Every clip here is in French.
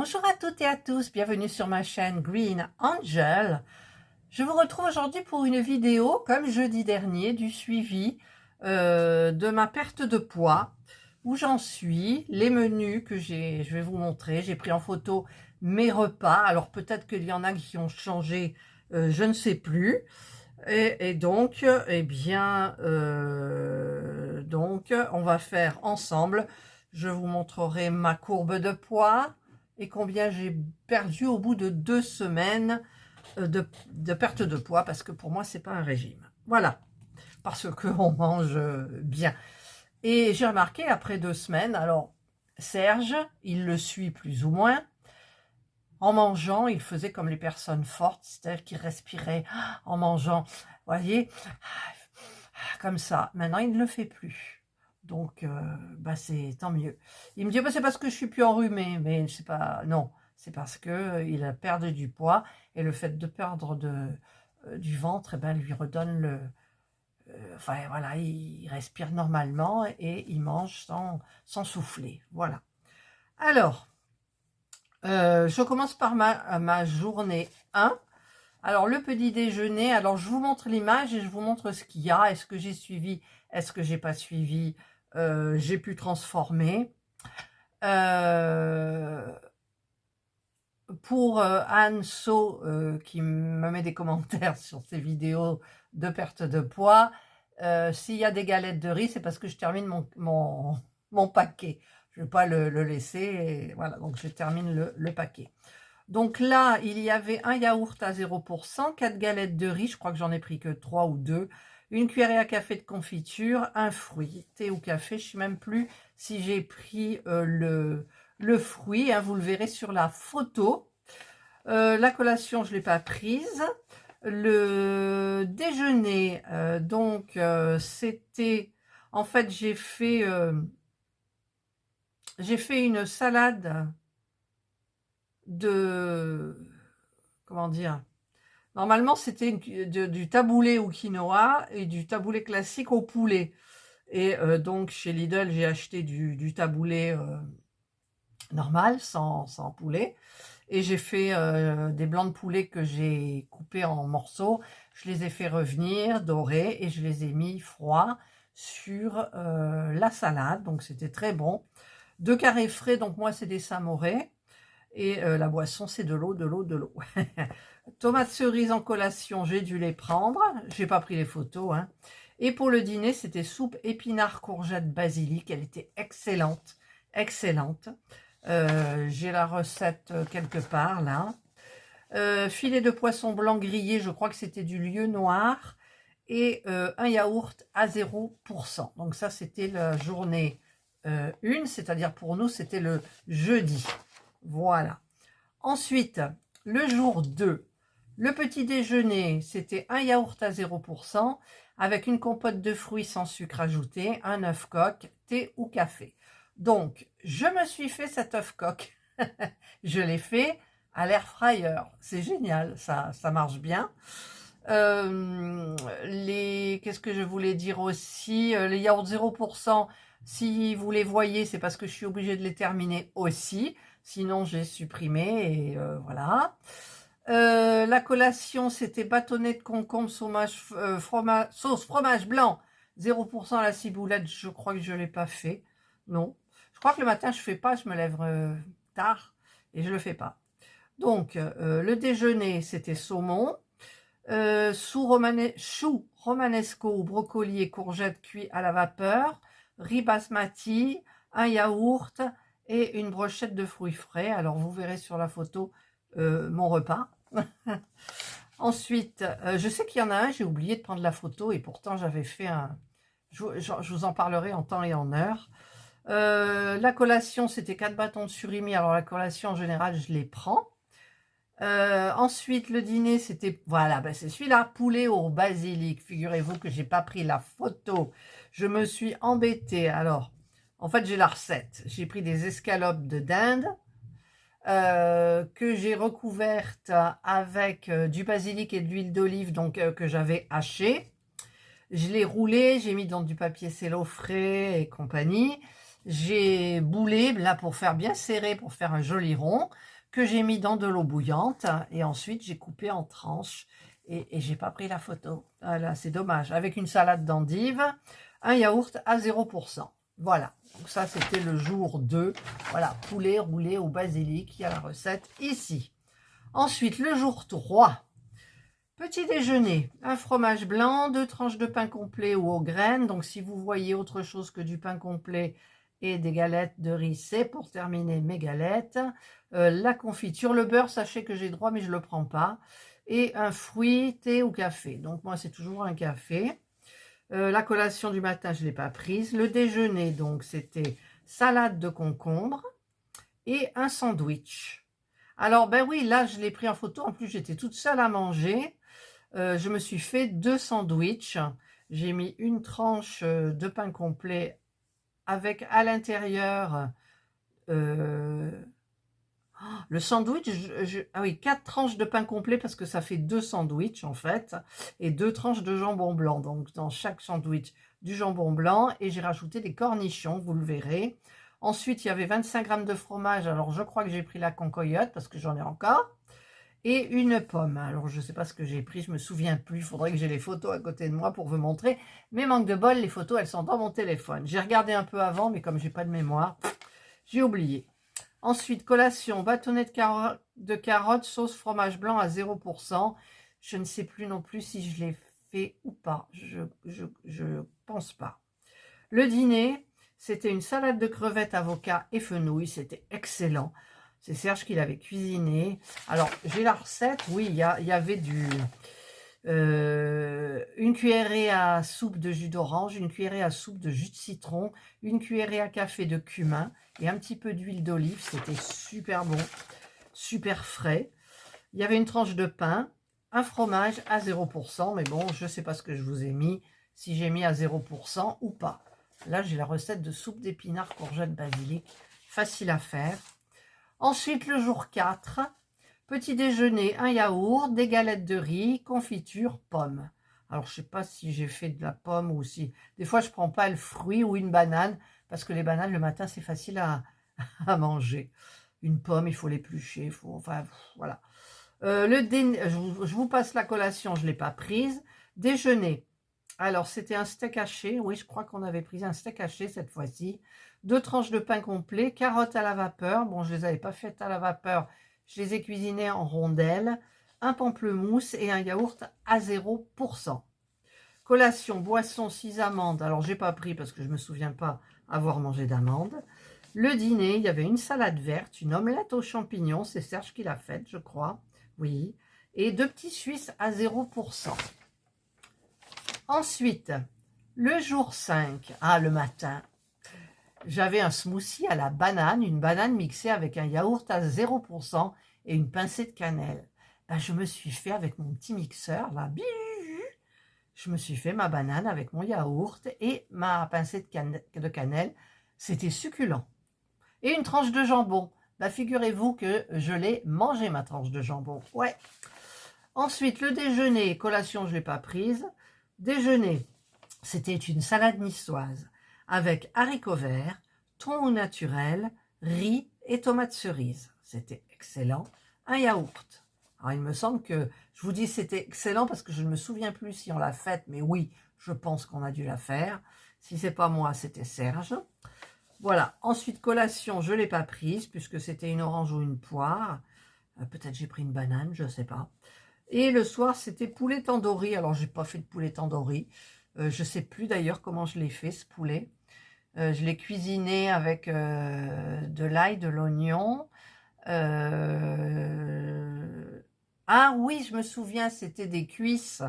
Bonjour à toutes et à tous, bienvenue sur ma chaîne Green Angel. Je vous retrouve aujourd'hui pour une vidéo, comme jeudi dernier, du suivi de ma perte de poids, où j'en suis, les menus que je vais vous montrer. J'ai pris en photo mes repas, alors peut-être qu'il y en a qui ont changé, je ne sais plus. Et donc, eh bien, on va faire ensemble. Je vous montrerai ma courbe de poids et combien j'ai perdu au bout de 2 semaines de perte de poids, parce que pour moi, c'est pas un régime. Voilà, parce qu'on mange bien. Et j'ai remarqué, après 2 semaines, alors, Serge, il le suit plus ou moins. En mangeant, il faisait comme les personnes fortes, c'est-à-dire qu'il respirait en mangeant, vous voyez, comme ça. Maintenant, il ne le fait plus. Donc, c'est tant mieux. Il me dit, c'est parce que je suis plus enrhumé, mais c'est pas, non, c'est parce que il a perdu du poids, et le fait de perdre du ventre, lui redonne le, enfin voilà, il respire normalement et il mange sans souffler. Voilà. Alors, je commence par ma journée 1. Alors, le petit déjeuner, alors je vous montre l'image et je vous montre ce qu'il y a. Est-ce que j'ai suivi? Est-ce que j'ai pas suivi? J'ai pu transformer. Pour Anne So, qui me met des commentaires sur ses vidéos de perte de poids, s'il y a des galettes de riz, c'est parce que je termine mon paquet. Je ne vais pas le laisser. Et voilà, donc je termine le paquet. Donc là, il y avait un yaourt à 0%, 4 galettes de riz, je crois que j'en ai pris que 3 ou 2, une cuillerée à café de confiture, un fruit, thé ou café, je ne sais même plus si j'ai pris le fruit, hein, vous le verrez sur la photo. La collation, je ne l'ai pas prise. Le déjeuner, c'était, en fait, j'ai fait une salade de, comment dire, normalement c'était du taboulé au quinoa et du taboulé classique au poulet. Et donc chez Lidl, j'ai acheté du taboulé normal, sans poulet. Et j'ai fait des blancs de poulet que j'ai coupés en morceaux. Je les ai fait revenir, dorés, et je les ai mis froids sur la salade. Donc c'était très bon. 2 carrés frais, donc moi c'est des samourais. Et la boisson, c'est de l'eau, de l'eau, de l'eau. Tomates cerises en collation, j'ai dû les prendre. J'ai pas pris les photos, hein. Et pour le dîner, c'était soupe épinards, courgettes, basilic. Elle était excellente, excellente. J'ai la recette quelque part, là. Filet de poisson blanc grillé, je crois que c'était du lieu noir. Et un yaourt à 0%. Donc ça, c'était la journée 1, c'est-à-dire pour nous, c'était le jeudi. Voilà. Ensuite, le jour 2, le petit déjeuner, c'était un yaourt à 0% avec une compote de fruits sans sucre ajouté, un œuf coq, thé ou café. Donc, je me suis fait cet œuf coq. Je l'ai fait à l'air fryer. C'est génial, ça marche bien. Qu'est-ce que je voulais dire aussi? Les yaourts 0%, si vous les voyez, c'est parce que je suis obligée de les terminer aussi. Sinon, j'ai supprimé et voilà. La collation, c'était bâtonnet de concombre, sauce fromage blanc, 0% à la ciboulette. Je crois que je ne l'ai pas fait. Non. Je crois que le matin, je ne fais pas. Je me lève tard et je ne le fais pas. Donc, le déjeuner, c'était saumon. Choux romanesco ou brocoli et courgettes cuits à la vapeur, riz basmati, un yaourt et une brochette de fruits frais. Alors vous verrez sur la photo mon repas. Ensuite, je sais qu'il y en a un, j'ai oublié de prendre la photo et pourtant j'avais fait un... Je vous en parlerai en temps et en heure. La collation, c'était 4 bâtons de surimi. Alors la collation, en général, je les prends. Ensuite, le dîner, c'était, voilà, c'est celui-là, poulet au basilic. Figurez-vous que j'ai pas pris la photo. Je me suis embêtée. Alors, en fait, j'ai la recette. J'ai pris des escalopes de dinde que j'ai recouvertes avec du basilic et de l'huile d'olive, donc que j'avais haché. Je l'ai roulé, j'ai mis dans du papier cello frais et compagnie. J'ai boulé, là, pour faire bien serré, pour faire un joli rond. que j'ai mis dans de l'eau bouillante. Et ensuite, j'ai coupé en tranches. Et j'ai pas pris la photo. Voilà, c'est dommage. Avec une salade d'endives, un yaourt à 0%. Voilà. Donc ça, c'était le jour 2. Voilà, poulet roulé au basilic. Il y a la recette ici. Ensuite, le jour 3. Petit déjeuner, un fromage blanc, 2 tranches de pain complet ou aux graines. Donc, si vous voyez autre chose que du pain complet et des galettes de riz, c'est pour terminer mes galettes. La confiture, le beurre, sachez que j'ai droit, mais je ne le prends pas. Et un fruit, thé ou café. Donc, moi, c'est toujours un café. La collation du matin, je ne l'ai pas prise. Le déjeuner, donc, c'était salade de concombre et un sandwich. Alors, ben oui, là, je l'ai pris en photo. En plus, j'étais toute seule à manger. Je me suis fait 2 sandwichs. J'ai mis une tranche de pain complet avec à l'intérieur le sandwich. Ah oui, 4 tranches de pain complet parce que ça fait 2 sandwichs en fait. Et 2 tranches de jambon blanc. Donc dans chaque sandwich, du jambon blanc. Et j'ai rajouté des cornichons, vous le verrez. Ensuite, il y avait 25 grammes de fromage. Alors, je crois que j'ai pris la concoyote parce que j'en ai encore. Et une pomme. Alors, je ne sais pas ce que j'ai pris, je ne me souviens plus. Il faudrait que j'ai les photos à côté de moi pour vous montrer. Mais manque de bol, les photos, elles sont dans mon téléphone. J'ai regardé un peu avant, mais comme je n'ai pas de mémoire, j'ai oublié. Ensuite, collation, bâtonnet de carottes, sauce fromage blanc à 0%. Je ne sais plus non plus si je l'ai fait ou pas. Je pense pas. Le dîner, c'était une salade de crevettes, avocats et fenouil. C'était excellent. C'est Serge qui l'avait cuisiné. Alors, j'ai la recette. Oui, il y avait une cuillerée à soupe de jus d'orange, une cuillerée à soupe de jus de citron, une cuillerée à café de cumin et un petit peu d'huile d'olive. C'était super bon, super frais. Il y avait une tranche de pain, un fromage à 0%. Mais bon, je ne sais pas ce que je vous ai mis, si j'ai mis à 0% ou pas. Là, j'ai la recette de soupe d'épinards, courgettes, basilic. Facile à faire. Ensuite, le jour 4, petit déjeuner, un yaourt, des galettes de riz, confiture, pommes. Alors, je ne sais pas si j'ai fait de la pomme ou si... Des fois, je ne prends pas le fruit ou une banane, parce que les bananes, le matin, c'est facile à manger. Une pomme, il faut l'éplucher, enfin, voilà. Je vous passe la collation, je ne l'ai pas prise. Déjeuner. Alors, c'était un steak haché. Oui, je crois qu'on avait pris un steak haché cette fois-ci. 2 tranches de pain complet, carottes à la vapeur. Bon, je ne les avais pas faites à la vapeur. Je les ai cuisinées en rondelles. Un pamplemousse et un yaourt à 0%. Collation, boisson, 6 amandes. Alors, je n'ai pas pris parce que je ne me souviens pas avoir mangé d'amandes. Le dîner, il y avait une salade verte, une omelette aux champignons. C'est Serge qui l'a faite, je crois. Oui. Et 2 petits Suisses à 0%. Ensuite, le jour 5, le matin, j'avais un smoothie à la banane, une banane mixée avec un yaourt à 0% et une pincée de cannelle. Ben, je me suis fait avec mon petit mixeur, là, je me suis fait ma banane avec mon yaourt et ma pincée de cannelle. C'était succulent. Et une tranche de jambon. Ben, figurez-vous que je l'ai mangé, ma tranche de jambon. Ouais. Ensuite, le déjeuner, collation, je ne l'ai pas prise. Déjeuner, c'était une salade niçoise avec haricots verts, thon au naturel, riz et tomates cerises. C'était excellent. Un yaourt. Alors, il me semble que, je vous dis c'était excellent parce que je ne me souviens plus si on l'a faite, mais oui, je pense qu'on a dû la faire. Si c'est pas moi, c'était Serge. Voilà. Ensuite, collation, je ne l'ai pas prise puisque c'était une orange ou une poire. Peut-être j'ai pris une banane, je ne sais pas. Et le soir, c'était poulet tandoori. Alors, j'ai pas fait de poulet tandoori. Je ne sais plus d'ailleurs comment je l'ai fait, ce poulet. Je l'ai cuisiné avec de l'ail, de l'oignon. Ah oui, je me souviens, c'était des cuisses.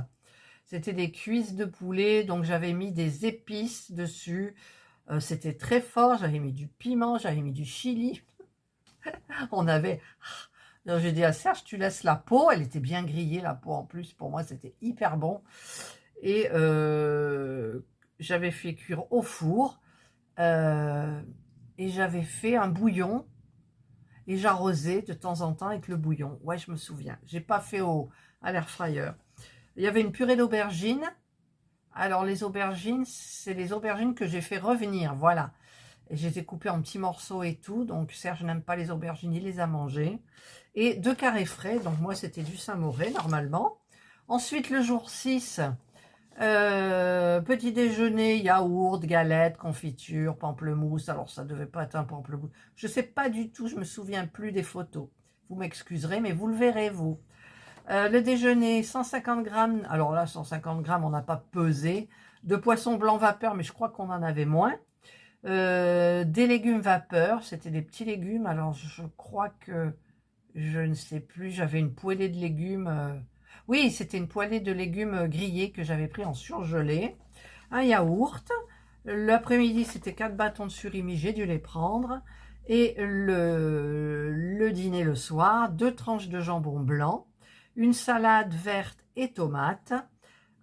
C'était des cuisses de poulet. Donc, j'avais mis des épices dessus. C'était très fort. J'avais mis du piment, j'avais mis du chili. On avait... Donc j'ai dit à Serge, tu laisses la peau. Elle était bien grillée, la peau en plus. Pour moi, c'était hyper bon. Et j'avais fait cuire au four. Et j'avais fait un bouillon. Et j'arrosais de temps en temps avec le bouillon. Ouais, je me souviens. J'ai pas fait à l'air fryer. Il y avait une purée d'aubergines. Alors, les aubergines, c'est les aubergines que j'ai fait revenir. Voilà. Et j'ai été coupée en petits morceaux et tout. Donc Serge n'aime pas les aubergines, il les a mangées. Et 2 carrés frais. Donc moi, c'était du Saint-Mauré, normalement. Ensuite, le jour 6, petit déjeuner, yaourt, galette, confiture, pamplemousse. Alors, ça devait pas être un pamplemousse. Je sais pas du tout, je me souviens plus des photos. Vous m'excuserez, mais vous le verrez, vous. Le déjeuner, 150 grammes. Alors là, 150 grammes, on n'a pas pesé. De poisson blanc vapeur, mais je crois qu'on en avait moins. Des légumes vapeur, c'était des petits légumes. Alors, je crois que, je ne sais plus, j'avais une poêlée de légumes. Oui, c'était une poêlée de légumes grillés que j'avais pris en surgelé. Un yaourt. L'après-midi, c'était 4 bâtons de surimi, j'ai dû les prendre. Et le dîner le soir, 2 tranches de jambon blanc, une salade verte et tomate,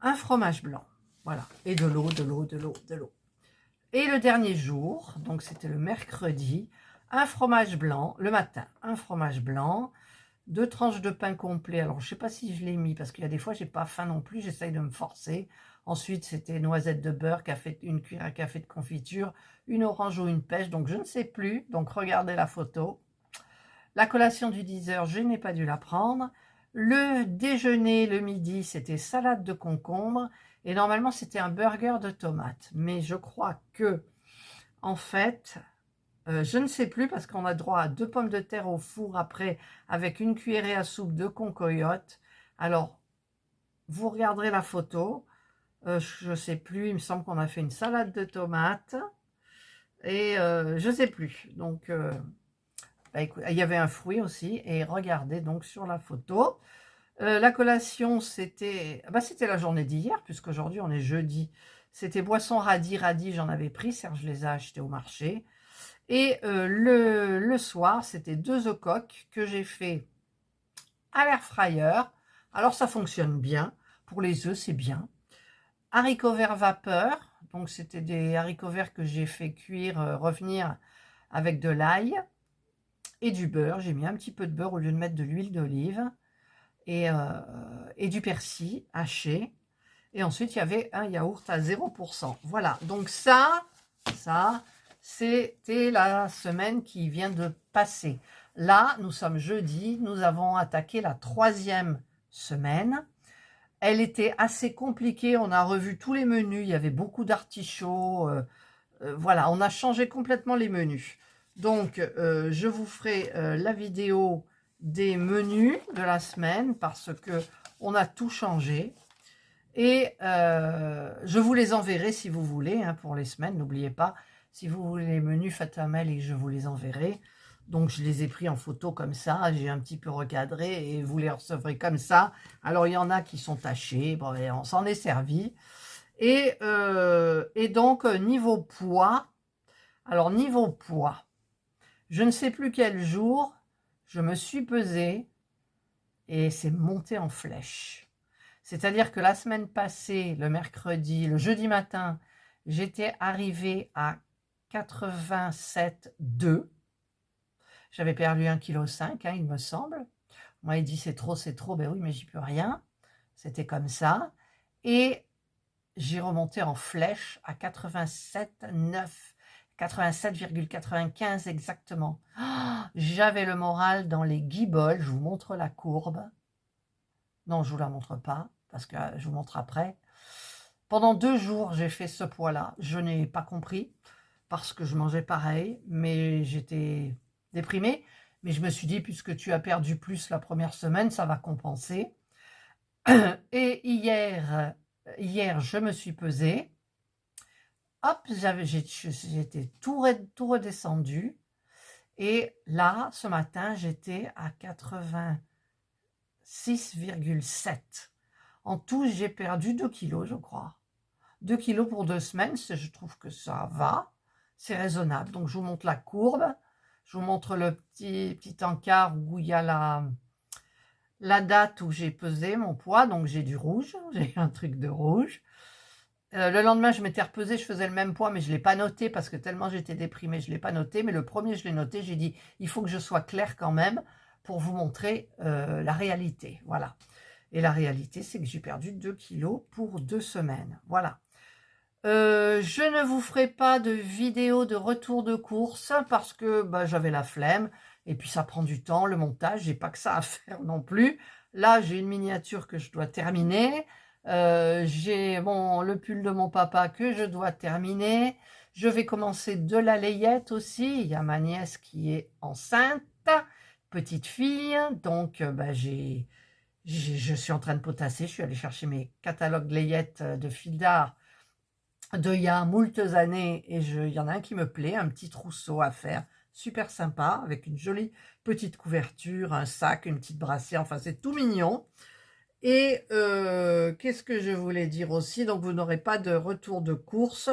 un fromage blanc. Voilà. Et de l'eau, de l'eau, de l'eau, de l'eau. Et le dernier jour, donc c'était le mercredi, un fromage blanc, le matin, un fromage blanc, 2 tranches de pain complet. Alors, je ne sais pas si je l'ai mis, parce qu'il y a des fois, j'ai pas faim non plus, j'essaye de me forcer. Ensuite, c'était noisettes de beurre, une cuillère à café de confiture, une orange ou une pêche, donc je ne sais plus. Donc, regardez la photo. La collation du 10h, je n'ai pas dû la prendre. Le déjeuner, le midi, c'était salade de concombre. Et normalement, c'était un burger de tomates. Mais je crois que, en fait, je ne sais plus parce qu'on a droit à 2 pommes de terre au four après avec une cuillerée à soupe de concoyote. Alors, vous regarderez la photo. Je ne sais plus, il me semble qu'on a fait une salade de tomates. Et je ne sais plus. Donc, bah, écoute, il y avait un fruit aussi. Et regardez donc sur la photo. La collation, c'était la journée d'hier, puisqu'aujourd'hui on est jeudi. C'était boisson radis, j'en avais pris, Serge les a achetés au marché. Et le soir, c'était 2 œufs coques que j'ai fait à l'air fryer. Alors ça fonctionne bien. Pour les œufs, c'est bien. Haricots verts vapeur. Donc c'était des haricots verts que j'ai fait cuire, revenir avec de l'ail et du beurre. J'ai mis un petit peu de beurre au lieu de mettre de l'huile d'olive. Et du persil haché. Et ensuite, il y avait un yaourt à 0%. Voilà, donc ça, c'était la semaine qui vient de passer. Là, nous sommes jeudi, nous avons attaqué la 3e semaine. Elle était assez compliquée, on a revu tous les menus, il y avait beaucoup d'artichauts. Voilà, on a changé complètement les menus. Donc, je vous ferai la vidéo des menus de la semaine parce que on a tout changé. Et je vous les enverrai si vous voulez, hein, pour les semaines. N'oubliez pas, si vous voulez les menus, faites un mail et je vous les enverrai. Donc, je les ai pris en photo comme ça. J'ai un petit peu recadré et vous les recevrez comme ça. Alors, il y en a qui sont tachés. Bon, on s'en est servi. Et donc, niveau poids. Alors, niveau poids, je ne sais plus quel jour, je me suis pesée et c'est monté en flèche. C'est-à-dire que la semaine passée, le mercredi, le jeudi matin, j'étais arrivée à 87,2. J'avais perdu 1,5 kg, hein, il me semble. Moi, il dit c'est trop, c'est trop. Ben oui, mais j'y peux rien. C'était comme ça. Et j'ai remonté en flèche à 87,9. 87,95 exactement. Oh, j'avais le moral dans les guibolles. Je vous montre la courbe. Non, je ne vous la montre pas, parce que je vous montre après. Pendant 2 jours, j'ai fait ce poids-là. Je n'ai pas compris, parce que je mangeais pareil, mais j'étais déprimée. Mais je me suis dit, puisque tu as perdu plus la première semaine, ça va compenser. Et hier, je me suis pesée. Hop, j'étais tout redescendu. Et là, ce matin, j'étais à 86,7. En tout, j'ai perdu 2 kilos, je crois. 2 kilos pour 2 semaines, je trouve que ça va. C'est raisonnable. Donc, je vous montre la courbe. Je vous montre le petit encart où il y a la date où j'ai pesé mon poids. Donc, j'ai du rouge. J'ai un truc de rouge. Le lendemain, je m'étais repesée, je faisais le même poids, mais je ne l'ai pas noté parce que tellement j'étais déprimée, je ne l'ai pas noté. Mais le premier, je l'ai noté. J'ai dit, il faut que je sois claire quand même pour vous montrer la réalité. Voilà. Et la réalité, c'est que j'ai perdu 2 kilos pour 2 semaines. Voilà. Je ne vous ferai pas de vidéo de retour de course parce que bah, j'avais la flemme et puis ça prend du temps, le montage, j'ai pas que ça à faire non plus. Là, j'ai une miniature que je dois terminer. J'ai le pull de mon papa que je dois terminer. Je vais commencer de la layette aussi. Il y a ma nièce qui est enceinte, petite fille. Donc, bah, je suis en train de potasser. Je suis allée chercher mes catalogues layette de fil d'art de il y a moultes années et il y en a un qui me plaît, un petit trousseau à faire, super sympa, avec une jolie petite couverture, un sac, une petite brassière, enfin c'est tout mignon. Et qu'est-ce que je voulais dire aussi? Donc vous n'aurez pas de retour de course.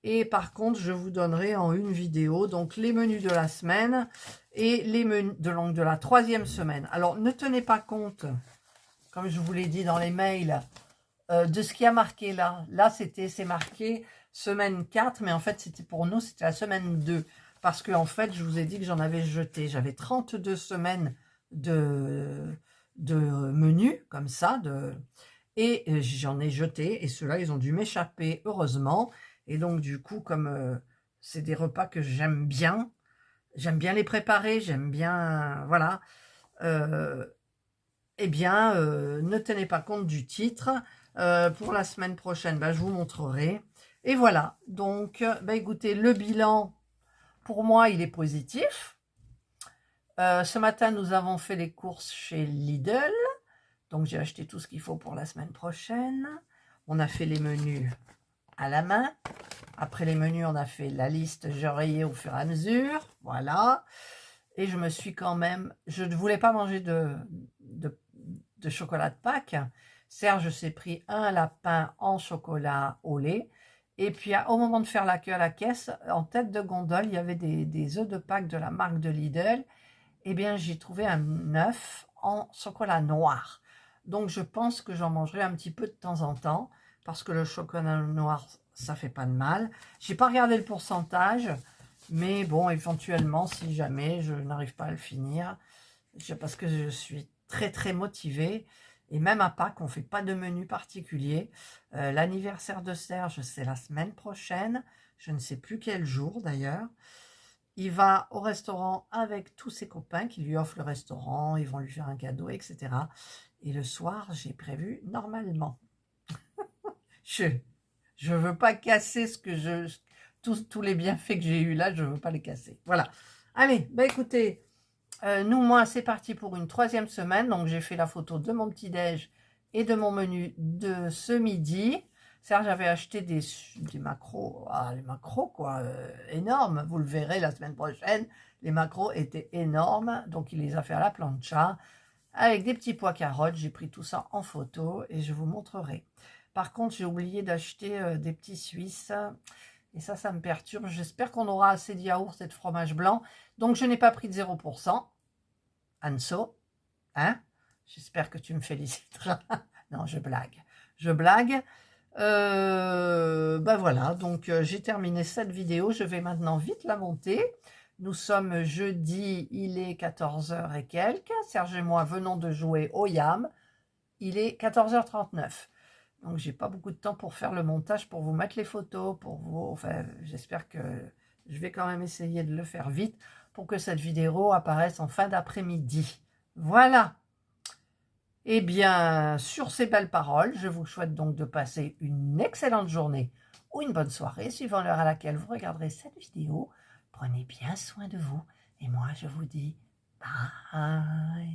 Et par contre, je vous donnerai en une vidéo donc les menus de la semaine et les menus de la 3e semaine. Alors ne tenez pas compte, comme je vous l'ai dit dans les mails, de ce qui a marqué là. Là, c'est marqué semaine 4, mais en fait, c'était pour nous, c'était la semaine 2. Parce que en fait, je vous ai dit que j'en avais jeté. J'avais 32 semaines de menus, comme ça, et j'en ai jeté, et ceux-là, ils ont dû m'échapper, heureusement. Et donc, du coup, comme c'est des repas que j'aime bien les préparer, j'aime bien, voilà, eh bien, ne tenez pas compte du titre. Pour la semaine prochaine, bah, je vous montrerai. Et voilà, donc, bah, écoutez, le bilan, pour moi, il est positif. Ce matin, nous avons fait les courses chez Lidl. Donc, j'ai acheté tout ce qu'il faut pour la semaine prochaine. On a fait les menus à la main. Après les menus, on a fait la liste, j'ai rayé au fur et à mesure. Voilà. Et je me suis quand même... Je ne voulais pas manger de chocolat de Pâques. Serge s'est pris un lapin en chocolat au lait. Et puis, au moment de faire la queue à la caisse, en tête de gondole, il y avait des œufs de Pâques de la marque de Lidl. Eh bien, j'ai trouvé un œuf en chocolat noir. Donc, je pense que j'en mangerai un petit peu de temps en temps, parce que le chocolat noir, ça fait pas de mal. J'ai pas regardé le pourcentage, mais bon, éventuellement, si jamais je n'arrive pas à le finir, parce que je suis très très motivée. Et même à Pâques, on ne fait pas de menu particulier. L'anniversaire de Serge, c'est la semaine prochaine. Je ne sais plus quel jour d'ailleurs. Il va au restaurant avec tous ses copains qui lui offrent le restaurant. Ils vont lui faire un cadeau, etc. Et le soir, j'ai prévu normalement. Je veux pas casser tous les bienfaits que j'ai eu là, je veux pas les casser. Voilà. Allez, bah écoutez, moi, c'est parti pour une 3e semaine. Donc, j'ai fait la photo de mon petit-déj et de mon menu de ce midi. Serge avait acheté des maquereaux. Ah, les maquereaux, quoi, énormes. Vous le verrez la semaine prochaine. Les maquereaux étaient énormes. Donc, il les a fait à la plancha avec des petits pois carottes. J'ai pris tout ça en photo et je vous montrerai. Par contre, j'ai oublié d'acheter des petits Suisses. Et ça me perturbe. J'espère qu'on aura assez de yaourt et de fromage blanc. Donc, je n'ai pas pris de 0%. Anso, hein? J'espère que tu me féliciteras. Non, je blague. Je blague. Ben voilà, donc j'ai terminé cette vidéo. Je vais maintenant vite la monter. Nous sommes jeudi, il est 14h et quelques. Serge et moi venons de jouer au YAM. Il est 14h39. Donc, j'ai pas beaucoup de temps pour faire le montage, pour vous mettre les photos, pour vous... Enfin, j'espère que je vais quand même essayer de le faire vite pour que cette vidéo apparaisse en fin d'après-midi. Voilà. Eh bien, sur ces belles paroles, je vous souhaite donc de passer une excellente journée ou une bonne soirée, suivant l'heure à laquelle vous regarderez cette vidéo. Prenez bien soin de vous et moi, je vous dis bye.